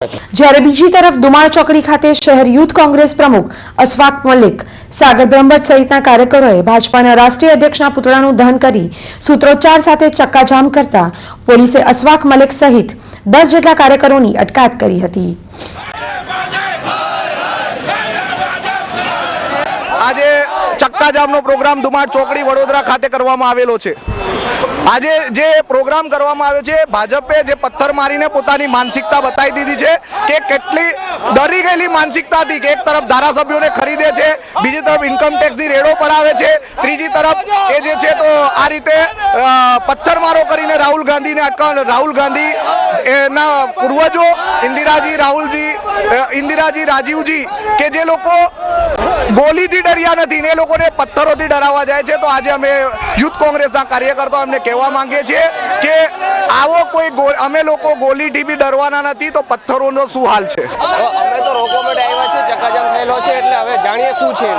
જ્યારે બીજી તરફ દુમાળ ચોકડી ખાતે શહેર યુથ કોંગ્રેસ પ્રમુખ અશફાક મલિક, સાગર બ્રહ્મભટ્ટ સહિતના કાર્યકરોએ ભાજપાના રાષ્ટ્રીય અધ્યક્ષના પુતળાનું દહન કરી સૂત્રોચ્ચાર સાથે ચક્કાજામ કરતા પોલીસે અશફાક મલિક સહિત 10 જેટલા કાર્યકરોની અટકાયત કરી હતી। આજે ચક્કાજામનો પ્રોગ્રામ દુમાળ ચોકડી વડોદરા ખાતે કરવામાં આવેલો છે। આજે જે પ્રોગ્રામ કરવામાં આવ્યો છે, ભાજપે જે પથ્થર મારીને પોતાની માનસિકતા બતાવી દીધી છે કે કેટલી ડરી ગયેલી માનસિકતા હતી કે એક તરફ ધારાસભ્યોને ખરીદે છે, બીજી તરફ ઇન્કમ ટેક્સની રેડો પડાવે છે, ત્રીજી તરફ એ જે છે તો આ રીતે પથ્થરમારો કરીને રાહુલ ગાંધીને અટકાવવા। રાહુલ ગાંધી એના પૂર્વજો ઇન્દિરાજી રાજીવજી કે જે લોકો ગોલીથી ડર્યા નથી ને એ લોકોને પથ્થરોથી ડરાવવા જાય છે। તો આજે અમે યુથ કોંગ્રેસના કાર્યકર્તાઓ એમને કહેવા માંગીએ છીએ કે આવો કોઈ અમે લોકો ગોલીથી બી ડરવાના નથી, તો પથ્થરોનો શું હાલ છે। અમે તો રોકવા માટે આવ્યા છે, ચક્કાજામ થયેલો છે એટલે હવે જાણીએ શું છે।